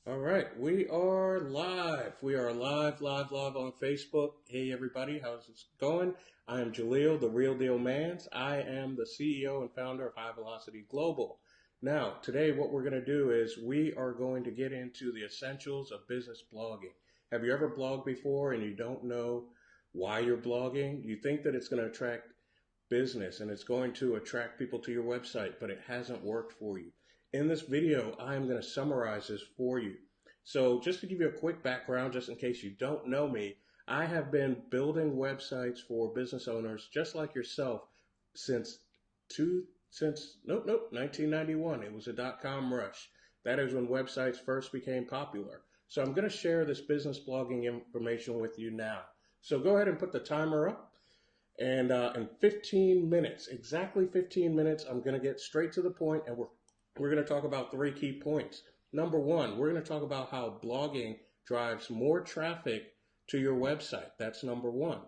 All right, we are live. We are live on Facebook. Hey, everybody, how's it going? I am Jaleel, the Real Deal Mans. I am the CEO and founder of High Velocity Global. Now, today, what we're going to do is we are going to get into the essentials of business blogging. Have you ever blogged before and you don't know why you're blogging? You think that it's going to attract business and it's going to attract people to your website, but it hasn't worked for you. In this video, I'm going to summarize this for you. So just to give you a quick background, just in case you don't know me, I have been building websites for business owners just like yourself since 1991. It was a dot-com rush. That is when websites first became popular. So I'm going to share this business blogging information with you now. So go ahead and put the timer up. And in 15 minutes, exactly 15 minutes, I'm going to get straight to the point, and we're going to talk about three key points. Number one, we're going to talk about how blogging drives more traffic to your website. That's number one.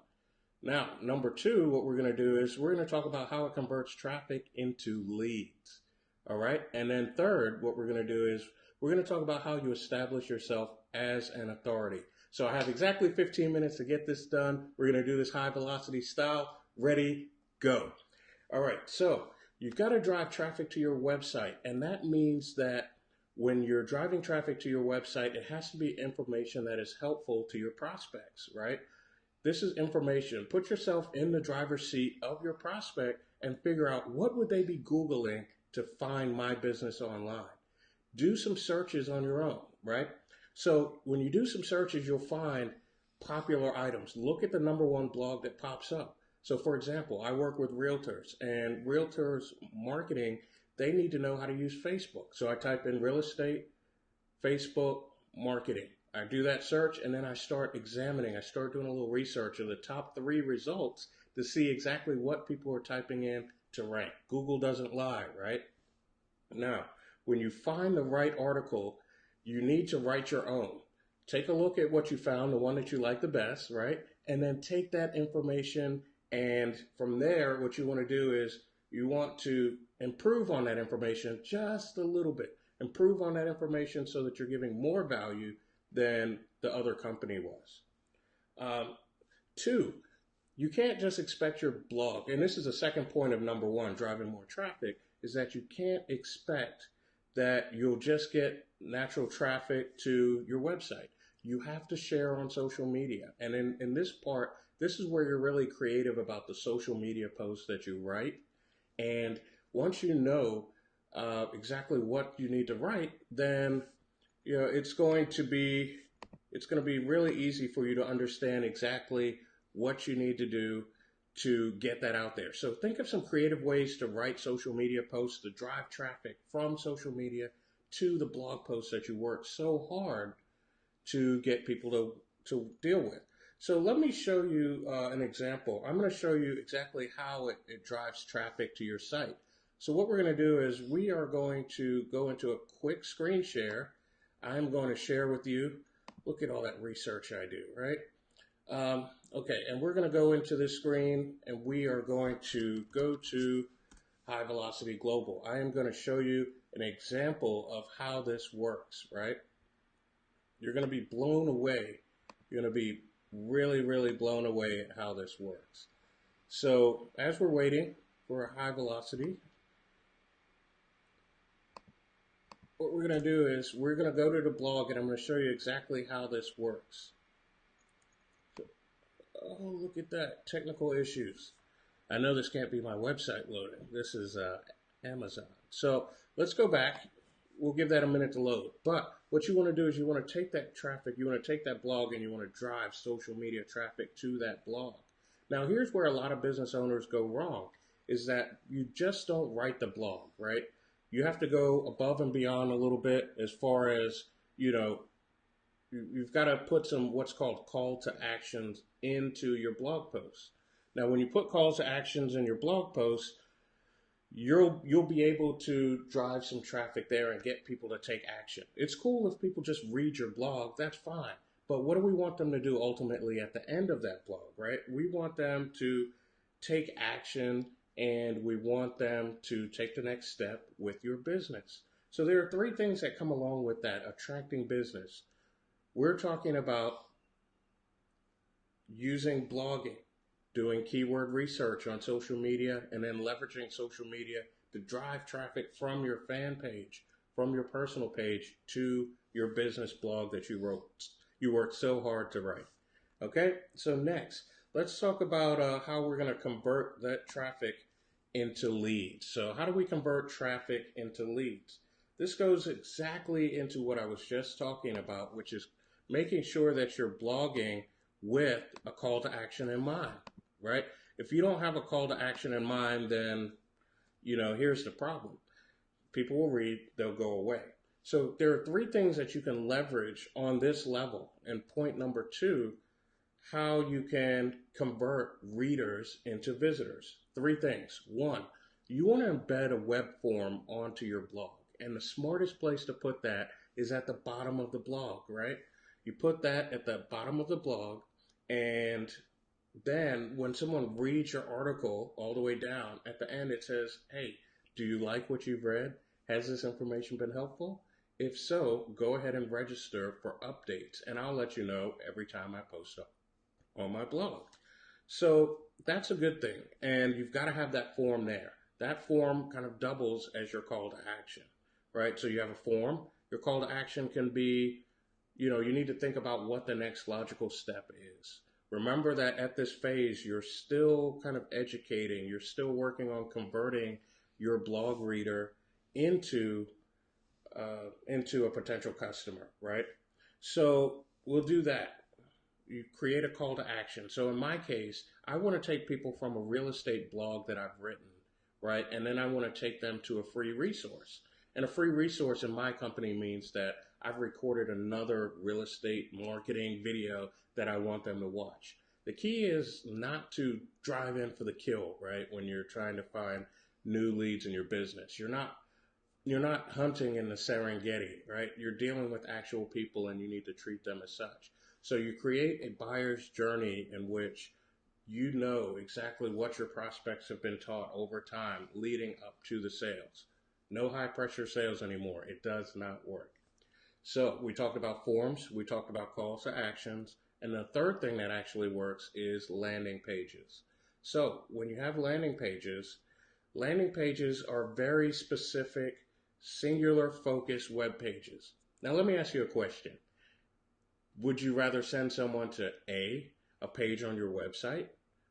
Now, number two, what we're going to do is we're going to talk about how it converts traffic into leads. All right. And then third, what we're going to do is we're going to talk about how you establish yourself as an authority. So I have exactly 15 minutes to get this done. We're going to do this high velocity style. Ready, go. All right. So you've got to drive traffic to your website. And that means that when you're driving traffic to your website, it has to be information that is helpful to your prospects, right? This is information. Put yourself in the driver's seat of your prospect and figure out what would they be Googling to find my business online. Do some searches on your own, right? So when you do some searches, you'll find popular items. Look at the number one blog that pops up. So for example, I work with realtors, and realtors marketing, they need to know how to use Facebook. So I type in real estate, Facebook marketing. I do that search, and then I start examining. I start doing a little research of the top three results to see exactly what people are typing in to rank. Google doesn't lie, right? Now, when you find the right article, you need to write your own. Take a look at what you found, the one that you like the best, right? And then take that information, and from there, what you want to do is you want to improve on that information just a little bit. Improve on that information so that you're giving more value than the other company was. Two, you can't just expect your blog, and this is the second point of number one, driving more traffic, is that you can't expect that you'll just get natural traffic to your website. You have to share on social media. And in this part, this is where you're really creative about the social media posts that you write. And once you know exactly what you need to write, then it's going to be really easy for you to understand exactly what you need to do to get that out there. So think of some creative ways to write social media posts to drive traffic from social media to the blog posts that you work so hard to get people to deal with. So let me show you an example. I'm going to show you exactly how it drives traffic to your site. So what we're going to do is we are going to go into a quick screen share. I'm going to share with you. Look at all that research I do, right? Okay, and we're going to go into this screen, and we are going to go to High Velocity Global. I am going to show you an example of how this works, right? You're going to be blown away. You're going to be really, really blown away at how this works. So as we're waiting for a High Velocity, what we're going to do is we're going to go to the blog, and I'm going to show you exactly how this works. Oh, look at that, technical issues. I know this can't be my website loading. This is Amazon. So let's go back. We'll give that a minute to load. But what you want to do is you want to take that traffic, you want to take that blog, and you want to drive social media traffic to that blog. Now, here's where a lot of business owners go wrong, is that you just don't write the blog, right? You have to go above and beyond a little bit as far as, you've got to put some what's called call to actions into your blog posts. Now, when you put calls to actions in your blog posts, you'll be able to drive some traffic there and get people to take action. It's cool if people just read your blog, that's fine. But what do we want them to do ultimately at the end of that blog, right? We want them to take action, and we want them to take the next step with your business. So there are three things that come along with that attracting business. We're talking about using blogging, doing keyword research on social media, and then leveraging social media to drive traffic from your fan page, from your personal page to your business blog that you worked so hard to write. Okay, so next, let's talk about how we're going to convert that traffic into leads. So how do we convert traffic into leads? This goes exactly into what I was just talking about, which is making sure that you're blogging with a call to action in mind, right? If you don't have a call to action in mind, then, here's the problem. People will read, they'll go away. So there are three things that you can leverage on this level. And point number two, how you can convert readers into visitors. Three things. One, you want to embed a web form onto your blog. And the smartest place to put that is at the bottom of the blog, right? You put that at the bottom of the blog, and then when someone reads your article all the way down, at the end it says, hey, do you like what you've read? Has this information been helpful? If so, go ahead and register for updates, and I'll let you know every time I post up on my blog. So that's a good thing, and you've got to have that form there. That form kind of doubles as your call to action, right? So you have a form. Your call to action can be, you need to think about what the next logical step is. Remember that at this phase, you're still kind of educating, you're still working on converting your blog reader into a potential customer, right? So we'll do that. You create a call to action. So in my case, I want to take people from a real estate blog that I've written, right? And then I want to take them to a free resource. And a free resource in my company means that I've recorded another real estate marketing video that I want them to watch. The key is not to drive in for the kill, right? When you're trying to find new leads in your business. You're not hunting in the Serengeti, right? You're dealing with actual people and you need to treat them as such. So you create a buyer's journey in which you know exactly what your prospects have been taught over time leading up to the sales. No high pressure sales anymore. It does not work. So we talked about forms, we talked about calls to actions, and the third thing that actually works is landing pages. So when you have landing pages are very specific, singular focused web pages. Now let me ask you a question. Would you rather send someone to A, a page on your website,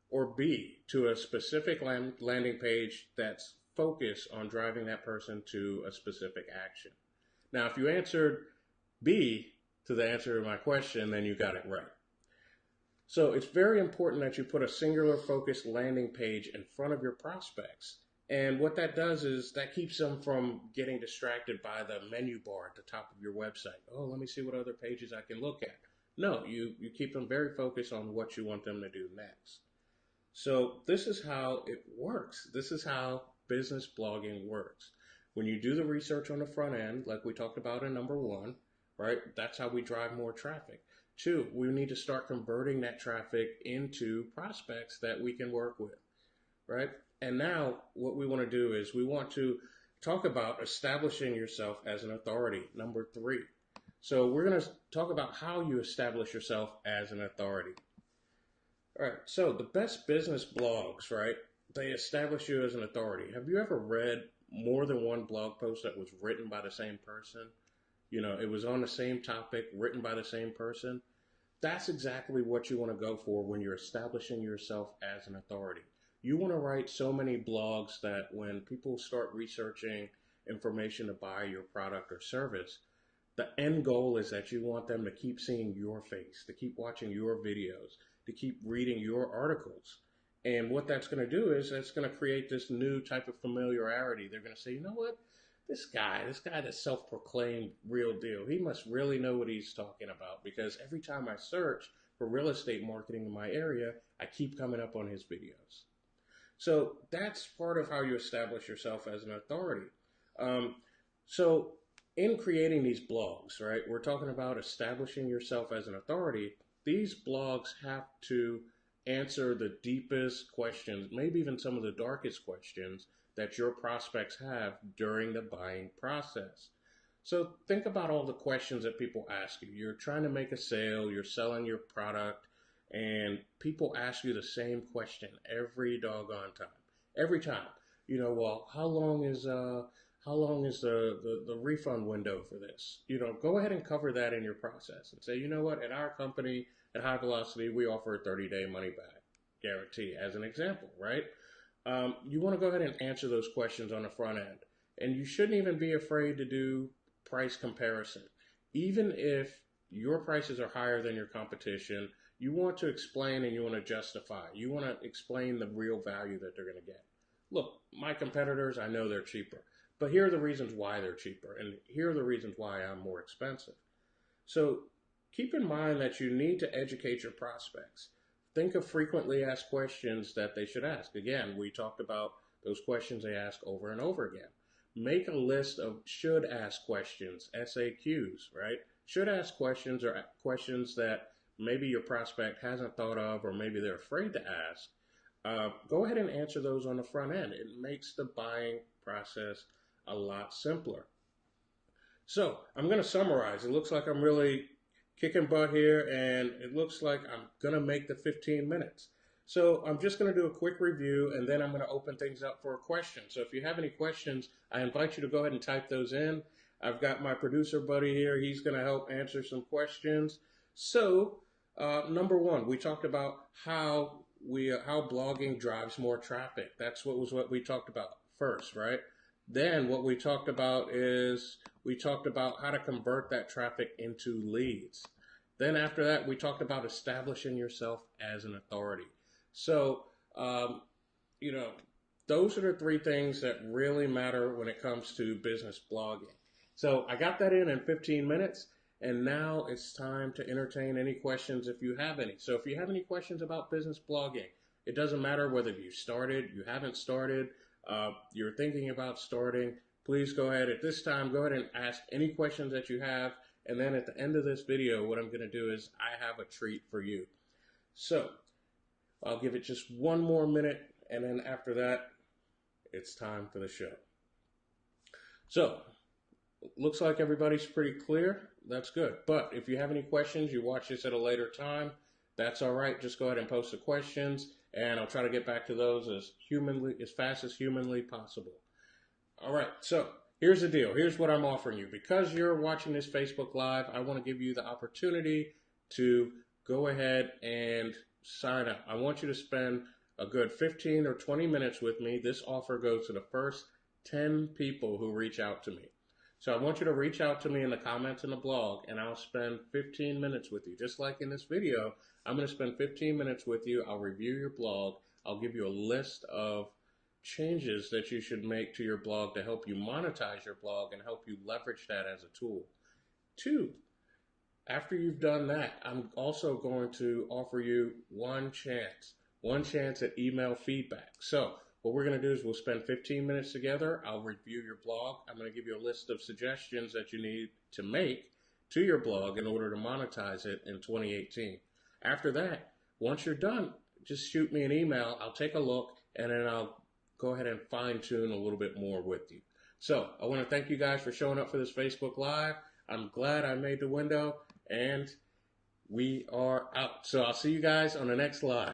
or B, to a specific landing page that's focused on driving that person to a specific action? Now, if you answered B to the answer to my question, then you got it right. So it's very important that you put a singular focused landing page in front of your prospects. And what that does is that keeps them from getting distracted by the menu bar at the top of your website. Oh, let me see what other pages I can look at. No, you keep them very focused on what you want them to do next. So this is how it works. This is how business blogging works. When you do the research on the front end, like we talked about in number one, right? That's how we drive more traffic. Two, we need to start converting that traffic into prospects that we can work with, right? And now what we want to do is we want to talk about establishing yourself as an authority, number three. So we're going to talk about how you establish yourself as an authority. All right, so the best business blogs, right, they establish you as an authority. Have you ever read more than one blog post that was written by the same person? It was on the same topic, written by the same person. That's exactly what you want to go for when you're establishing yourself as an authority. You want to write so many blogs that when people start researching information to buy your product or service, the end goal is that you want them to keep seeing your face, to keep watching your videos, to keep reading your articles. And what that's going to do is that's going to create this new type of familiarity. They're going to say, you know what? This guy that's self-proclaimed real deal, he must really know what he's talking about, because every time I search for real estate marketing in my area, I keep coming up on his videos. So that's part of how you establish yourself as an authority. So in creating these blogs, right, we're talking about establishing yourself as an authority. These blogs have to answer the deepest questions, maybe even some of the darkest questions that your prospects have during the buying process. So think about all the questions that people ask you. You're trying to make a sale, you're selling your product, and people ask you the same question every doggone time. Every time. Well, how long is the refund window for this? Go ahead and cover that in your process and say, you know what, at our company, at High Velocity, we offer a 30-day money back guarantee as an example, right? You want to go ahead and answer those questions on the front end. And you shouldn't even be afraid to do price comparison. Even if your prices are higher than your competition, you want to explain and you want to justify. You want to explain the real value that they're going to get. Look, my competitors, I know they're cheaper, but here are the reasons why they're cheaper, and here are the reasons why I'm more expensive. So keep in mind that you need to educate your prospects. Think of frequently asked questions that they should ask. Again, we talked about those questions they ask over and over again. Make a list of should ask questions, SAQs, right? Should ask questions or questions that maybe your prospect hasn't thought of or maybe they're afraid to ask. Go ahead and answer those on the front end. It makes the buying process a lot simpler. So I'm going to summarize. It looks like I'm really kicking butt here, and it looks like I'm going to make the 15 minutes. So I'm just going to do a quick review, and then I'm going to open things up for a question. So if you have any questions, I invite you to go ahead and type those in. I've got my producer buddy here. He's going to help answer some questions. So number one, we talked about how blogging drives more traffic. That's what we talked about first, right? Then what we talked about is we talked about how to convert that traffic into leads. Then after that, we talked about establishing yourself as an authority. So, those are the three things that really matter when it comes to business blogging. So I got that in 15 minutes, and now it's time to entertain any questions if you have any. So if you have any questions about business blogging, it doesn't matter whether you started, you haven't started, you're thinking about starting, please go ahead at this time, go ahead and ask any questions that you have. And then at the end of this video, what I'm going to do is I have a treat for you. So I'll give it just one more minute, and then after that, it's time for the show. So looks like everybody's pretty clear. That's good. But if you have any questions, you watch this at a later time, that's all right. Just go ahead and post the questions, and I'll try to get back to those as fast as humanly possible. All right, so here's the deal. Here's what I'm offering you. Because you're watching this Facebook Live, I want to give you the opportunity to go ahead and sign up. I want you to spend a good 15 or 20 minutes with me. This offer goes to the first 10 people who reach out to me. So I want you to reach out to me in the comments in the blog, and I'll spend 15 minutes with you. Just like in this video, I'm going to spend 15 minutes with you. I'll review your blog. I'll give you a list of changes that you should make to your blog to help you monetize your blog and help you leverage that as a tool. 2, after you've done that, I'm also going to offer you one chance at email feedback. So what we're going to do is we'll spend 15 minutes together. I'll review your blog. I'm going to give you a list of suggestions that you need to make to your blog in order to monetize it in 2018. After that, once you're done, just shoot me an email. I'll take a look, and then I'll go ahead and fine-tune a little bit more with you. So I want to thank you guys for showing up for this Facebook Live. I'm glad I made the window, and we are out. So I'll see you guys on the next live.